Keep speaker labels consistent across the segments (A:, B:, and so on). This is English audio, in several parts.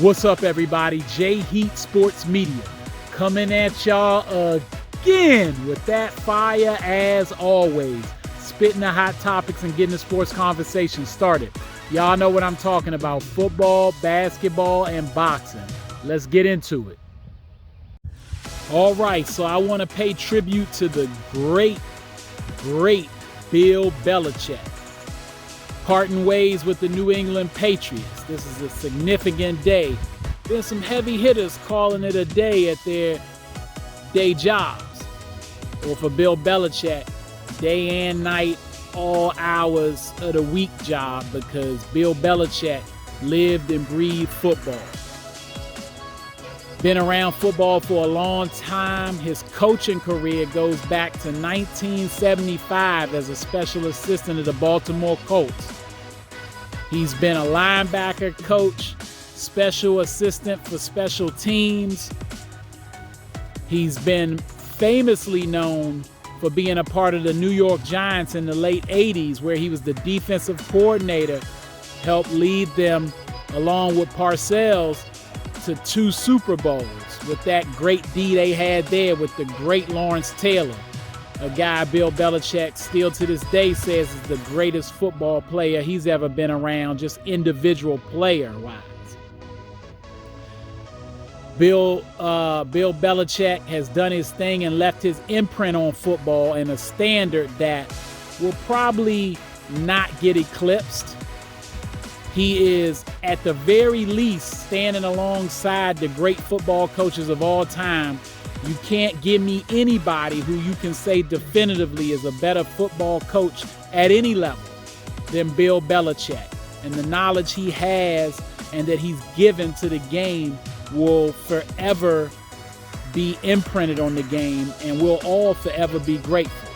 A: What's up, everybody? J Heat Sports Media coming at y'all again with that fire as always. Spitting the hot topics and getting the sports conversation started. Y'all know what I'm talking about. Football, basketball, and boxing. Let's get into it. All right, so I want to pay tribute to the great Bill Belichick. Parting ways with the New England Patriots. This is a significant day. There's some heavy hitters calling it a day at their day jobs. Or for Bill Belichick, day and night, all hours of the week job, because Bill Belichick lived and breathed football. Been around football for a long time. His coaching career goes back to 1975 as a special assistant of the Baltimore Colts. He's been a linebacker coach, special assistant for special teams. He's been famously known for being a part of the New York Giants in the late 80s, where he was the defensive coordinator, helped lead them along with Parcells to 2 Super Bowls with that great D they had there with the great Lawrence Taylor, a guy Bill Belichick still to this day says is the greatest football player he's ever been around, just individual player-wise. Bill Belichick has done his thing and left his imprint on football and a standard that will probably not get eclipsed. He is, at the very least, standing alongside the great football coaches of all time. You can't give me anybody who you can say definitively is a better football coach at any level than Bill Belichick. And the knowledge he has and that he's given to the game will forever be imprinted on the game, and we'll all forever be grateful.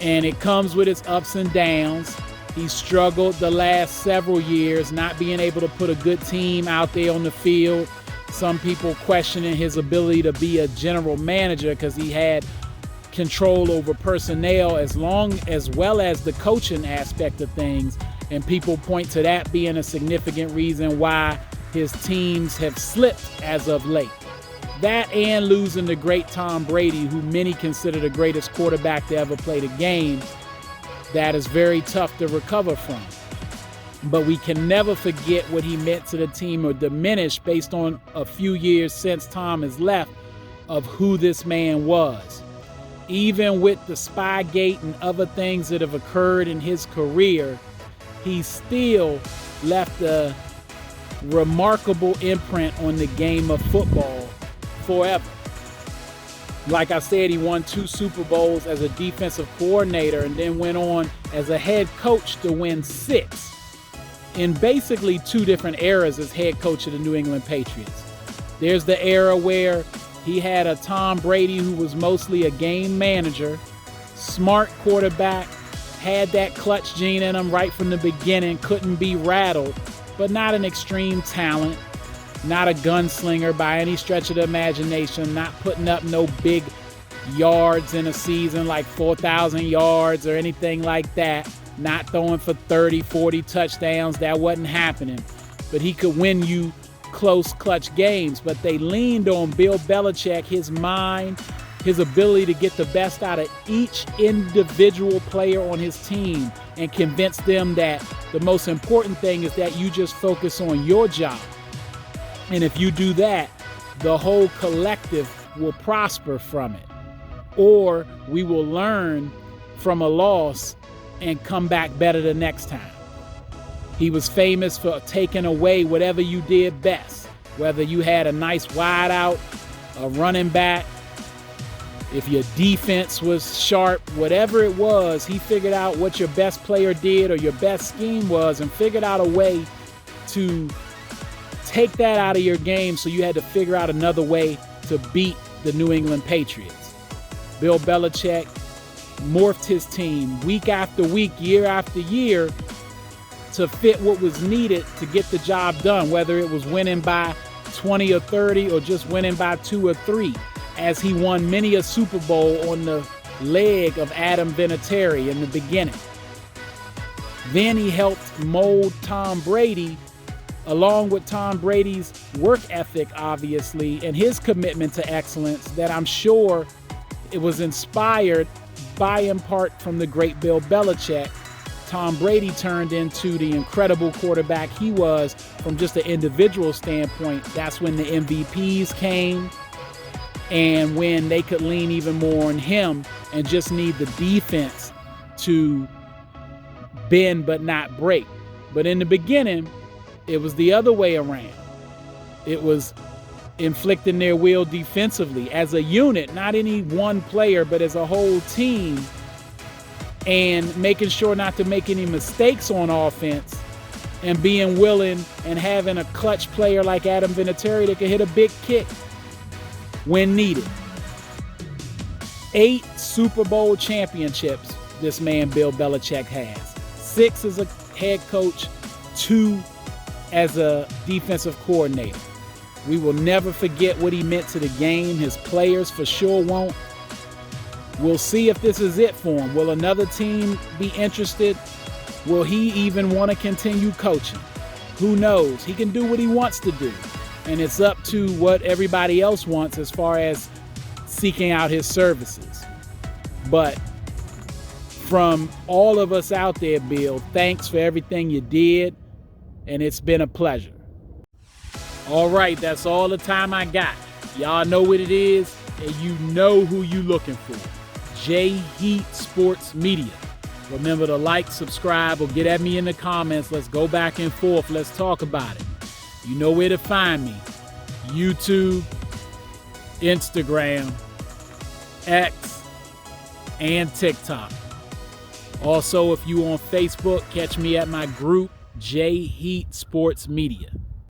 A: And it comes with its ups and downs. He struggled the last several years, not being able to put a good team out there on the field. Some people questioning his ability to be a general manager because he had control over personnel as well as the coaching aspect of things. And people point to that being a significant reason why his teams have slipped as of late. That and losing the great Tom Brady, who many consider the greatest quarterback to ever play the game. That is very tough to recover from. But we can never forget what he meant to the team or diminish based on a few years since Tom has left of who this man was. Even with the Spygate and other things that have occurred in his career, he still left a remarkable imprint on the game of football forever. Like I said, he won 2 Super Bowls as a defensive coordinator and then went on as a head coach to win 6 in basically 2 different eras as head coach of the New England Patriots. There's the era where he had a Tom Brady who was mostly a game manager, smart quarterback, had that clutch gene in him right from the beginning, couldn't be rattled, but not an extreme talent, not a gunslinger by any stretch of the imagination, not putting up no big yards in a season like 4,000 yards or anything like that, not throwing for 30, 40 touchdowns. That wasn't happening. But he could win you close clutch games. But they leaned on Bill Belichick, his mind, his ability to get the best out of each individual player on his team and convince them that the most important thing is that you just focus on your job. And if you do that, the whole collective will prosper from it. Or we will learn from a loss and come back better the next time. He was famous for taking away whatever you did best, whether you had a nice wide out, a running back, if your defense was sharp, whatever it was, he figured out what your best player did or your best scheme was and figured out a way to take that out of your game, so you had to figure out another way to beat the New England Patriots. Bill Belichick morphed his team week after week, year after year, to fit what was needed to get the job done, whether it was winning by 20 or 30 or just winning by 2 or 3, as he won many a Super Bowl on the leg of Adam Vinatieri in the beginning. Then he helped mold Tom Brady, along with Tom Brady's work ethic, obviously, and his commitment to excellence, that I'm sure it was inspired by, in part, from the great Bill Belichick. Tom Brady turned into the incredible quarterback he was from just an individual standpoint. That's when the MVPs came, and when they could lean even more on him and just need the defense to bend but not break. But in the beginning, it was the other way around. It was inflicting their will defensively as a unit, not any one player, but as a whole team, and making sure not to make any mistakes on offense, and being willing and having a clutch player like Adam Vinatieri that could hit a big kick when needed. 8 Super Bowl championships this man Bill Belichick has. 6 as a head coach, 2 as a defensive coordinator. We will never forget what he meant to the game. His players for sure won't. We'll see if this is it for him. Will another team be interested? Will he even want to continue coaching? Who knows? He can do what he wants to do. And it's up to what everybody else wants as far as seeking out his services. But from all of us out there, Bill, thanks for everything you did. And it's been a pleasure. All right, that's all the time I got. Y'all know what it is, and you know who you looking for. J Heat Sports Media. Remember to like, subscribe, or get at me in the comments. Let's go back and forth. Let's talk about it. You know where to find me. YouTube, Instagram, X, and TikTok. Also, if you on Facebook, catch me at my group, J Heat Sports Media.